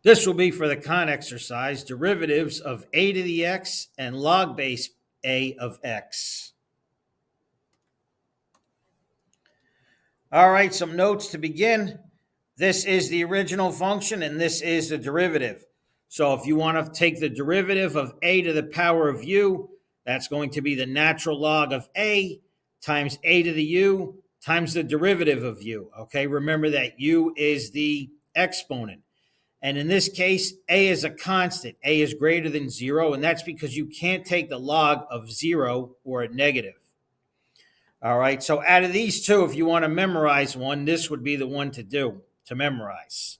This will be for the con exercise, derivatives of a to the x and log base a of x. All right, some notes to begin. This is the original function and this is the derivative. So if you want to take the derivative of a to the power of u, that's going to be the natural log of a times a to the u times the derivative of u. Okay, remember that u is the exponent. And in this case, a is a constant. A is greater than 0, and that's because you can't take the log of 0 or a negative. All right, so out of these two, if you want to memorize one, this would be the one to do, to memorize.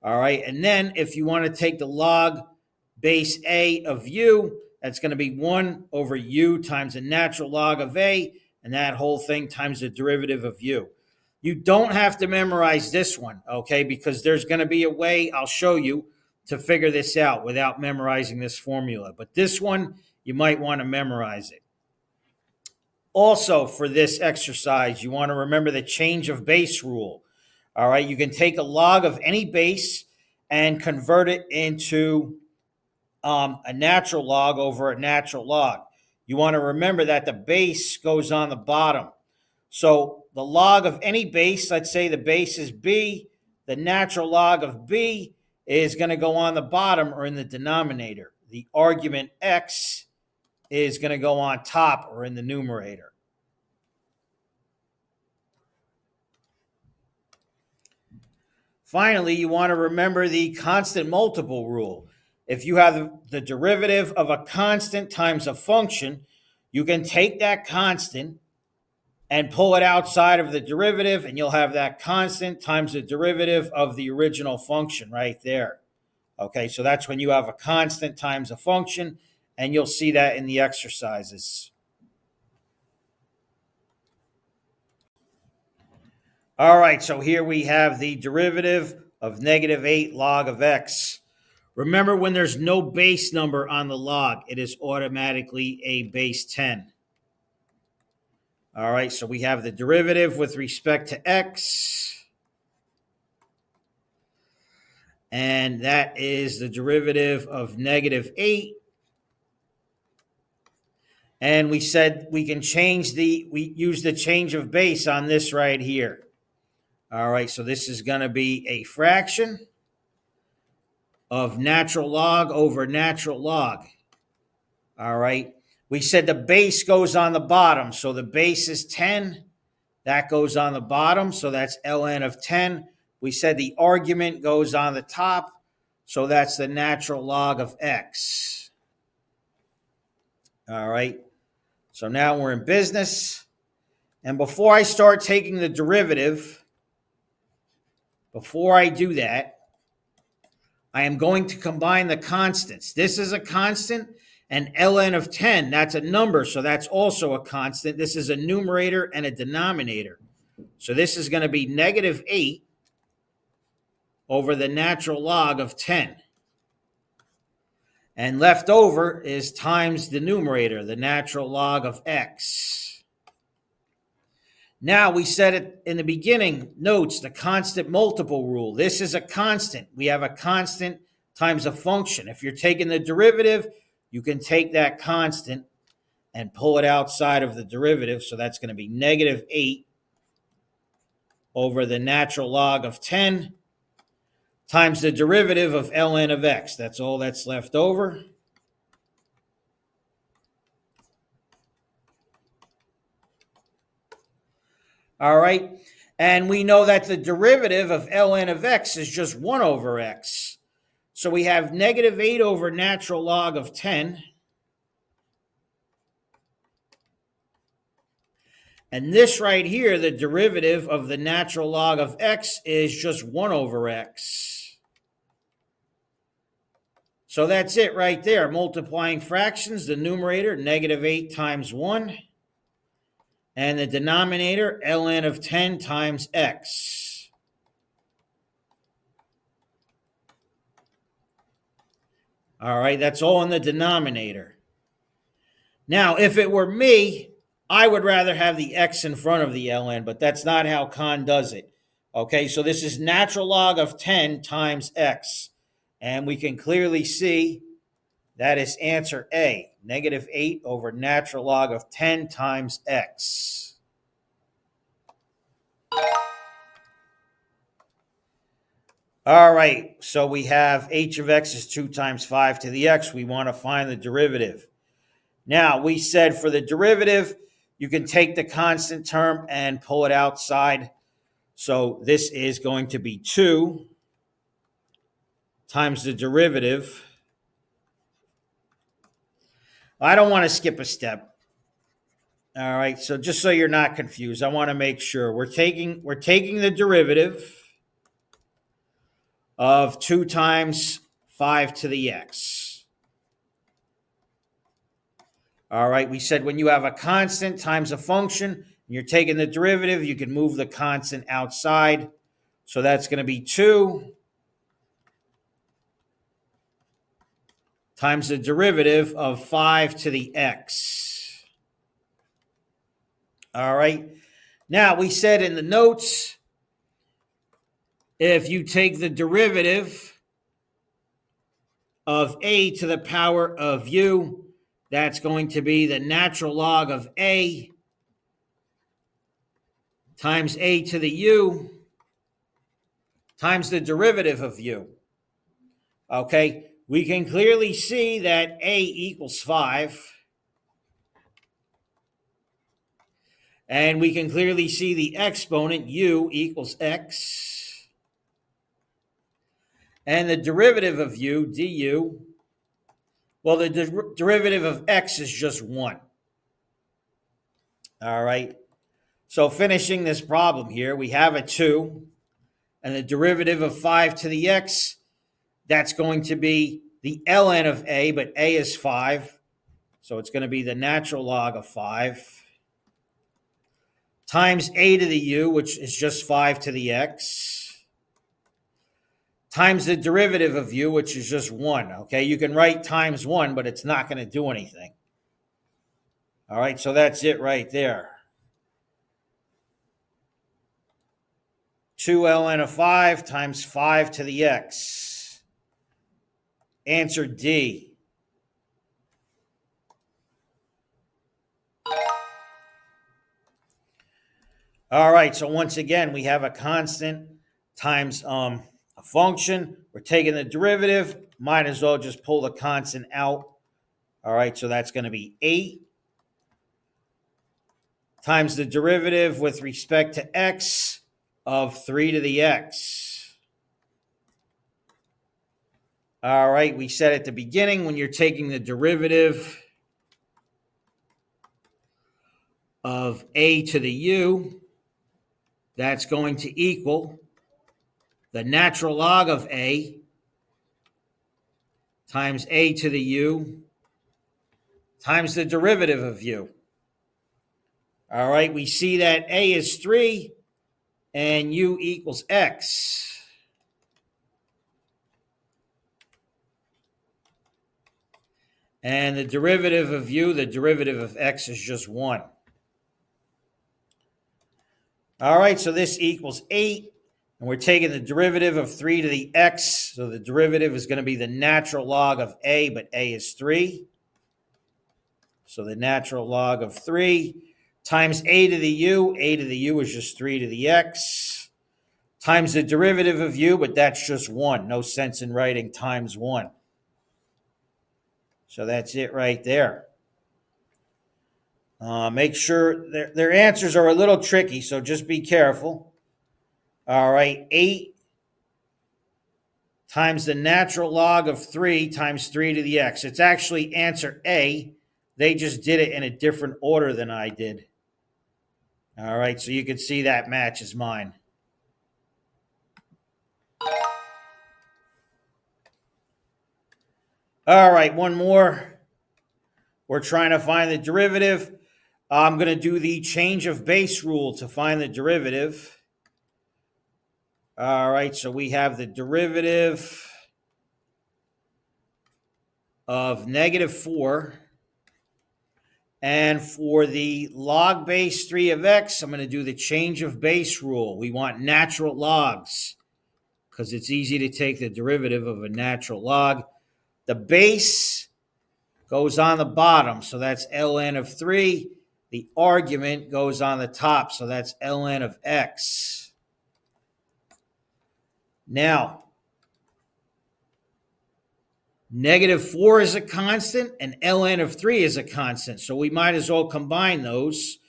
All right, and then if you want to take the log base a of u, that's going to be 1 over u times the natural log of a, and that whole thing times the derivative of u. You don't have to memorize this one, okay, because there's going to be a way I'll show you to figure this out without memorizing this formula. But this one, you might want to memorize it. Also, for this exercise, you want to remember the change of base rule. All right, you can take a log of any base and convert it into a natural log over a natural log. You want to remember that the base goes on the bottom. So the log of any base, let's say the base is b, the natural log of b is going to go on the bottom or in the denominator. The argument x is going to go on top or in the numerator. Finally, you want to remember the constant multiple rule. If you have the derivative of a constant times a function, you can take that constant and pull it outside of the derivative, and you'll have that constant times the derivative of the original function right there. Okay, so that's when you have a constant times a function, and you'll see that in the exercises. All right, so here we have the derivative of negative 8 log of x. Remember, when there's no base number on the log, it is automatically a base 10. All right, so we have the derivative with respect to x. And that is the derivative of negative 8. And we said we can we use the change of base on this right here. All right, so this is going to be a fraction of natural log over natural log. All right. We said the base goes on the bottom. So the base is 10. That goes on the bottom. So that's ln of 10. We said the argument goes on the top. So that's the natural log of x. All right. So now we're in business. And before I start taking the derivative, before I do that, I am going to combine the constants. This is a constant. And ln of 10, that's a number, so that's also a constant. This is a numerator and a denominator. So this is going to be negative 8 over the natural log of 10. And left over is times the numerator, the natural log of x. Now, we said it in the beginning, notes the constant multiple rule. This is a constant. We have a constant times a function. If you're taking the derivative, you can take that constant and pull it outside of the derivative. So that's going to be negative 8 over the natural log of 10 times the derivative of ln of x. That's all that's left over. All right. And we know that the derivative of ln of x is just 1 over x. So we have negative 8 over natural log of 10. And this right here, the derivative of the natural log of x is just 1 over x. So that's it right there. Multiplying fractions, the numerator, negative 8 times 1. And the denominator, ln of 10 times x. All right, that's all in the denominator. Now, if it were me, I would rather have the x in front of the ln, but that's not how Con does it. Okay, so this is natural log of 10 times x. And we can clearly see that is answer A, -8 over natural log of 10 times x. All right, so we have h of x is 2 times 5 to the x. We want to find the derivative. Now, we said for the derivative, you can take the constant term and pull it outside. So this is going to be 2 times the derivative. I don't want to skip a step. All right, so just so you're not confused, I want to make sure we're taking the derivative of 2 times 5 to the x. All right, we said when you have a constant times a function, and you're taking the derivative, you can move the constant outside. So that's going to be 2 times the derivative of 5 to the x. All right. Now, we said in the notes, if you take the derivative of a to the power of u, that's going to be the natural log of a times a to the u times the derivative of u. Okay, we can clearly see that a equals 5. And we can clearly see the exponent u equals x. And the derivative of u, du, well, the derivative of x is just 1. All right. So finishing this problem here, we have a 2. And the derivative of 5 to the x, that's going to be the ln of a, but a is 5. So it's going to be the natural log of 5 times a to the u, which is just 5 to the x, times the derivative of u, which is just 1. Okay, you can write times 1, but it's not going to do anything. All right, so that's it right there. 2 ln of 5 times 5 to the x. Answer D. All right, so once again, we have a constant times a function. We're taking the derivative. Might as well just pull the constant out. All right, so that's going to be 8 times the derivative with respect to x of 3 to the x. All right, we said at the beginning, when you're taking the derivative of a to the u, that's going to equal the natural log of a times a to the u times the derivative of u. All right, we see that a is 3 and u equals x. And the derivative of u, the derivative of x is just 1. All right, so this equals 8. And we're taking the derivative of 3 to the x. So the derivative is going to be the natural log of a, but a is 3. So the natural log of 3 times a to the u. A to the u is just 3 to the x. Times the derivative of u, but that's just 1. No sense in writing times 1. So that's it right there. Make sure their answers are a little tricky, so just be careful. All right, 8 times the natural log of 3 times 3 to the x. It's actually answer A. They just did it in a different order than I did. All right, so you can see that matches mine. All right, one more. We're trying to find the derivative. I'm going to do the change of base rule to find the derivative. All right, so we have the derivative of -4. And for the log base 3 of x, I'm going to do the change of base rule. We want natural logs because it's easy to take the derivative of a natural log. The base goes on the bottom, so that's ln of 3. The argument goes on the top, so that's ln of x. Now, -4 is a constant, and ln of 3 is a constant, so we might as well combine those.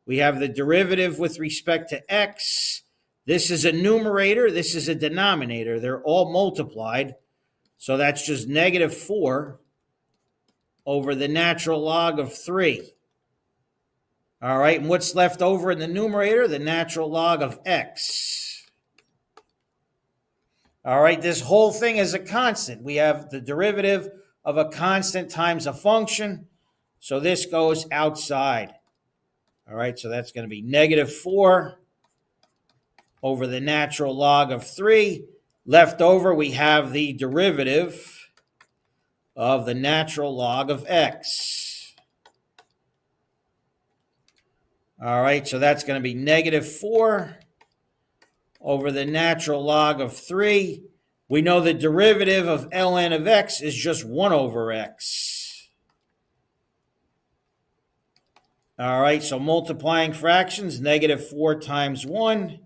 We have the derivative with respect to x. This is a numerator, this is a denominator. They're all multiplied, so that's just -4 over the natural log of 3. All right, and what's left over in the numerator? The natural log of x. All right, this whole thing is a constant. We have the derivative of a constant times a function, so this goes outside. All right, so that's going to be -4 over the natural log of 3. Left over, we have the derivative of the natural log of x. All right, so that's going to be -4 over the natural log of 3. We know the derivative of ln of x is just 1 over x. All right, so multiplying fractions, -4 times 1,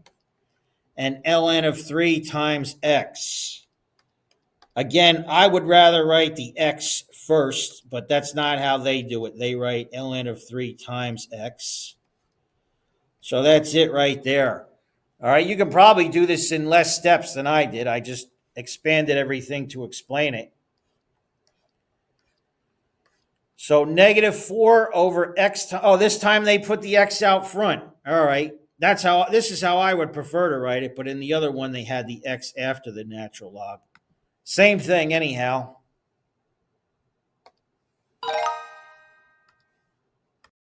and ln of 3 times x. Again, I would rather write the x first, but that's not how they do it. They write ln of 3 times x. So that's it right there. All right, you can probably do this in less steps than I did. I just expanded everything to explain it. So -4 over x. This time they put the x out front. All right, this is how I would prefer to write it, but in the other one they had the x after the natural log. Same thing anyhow.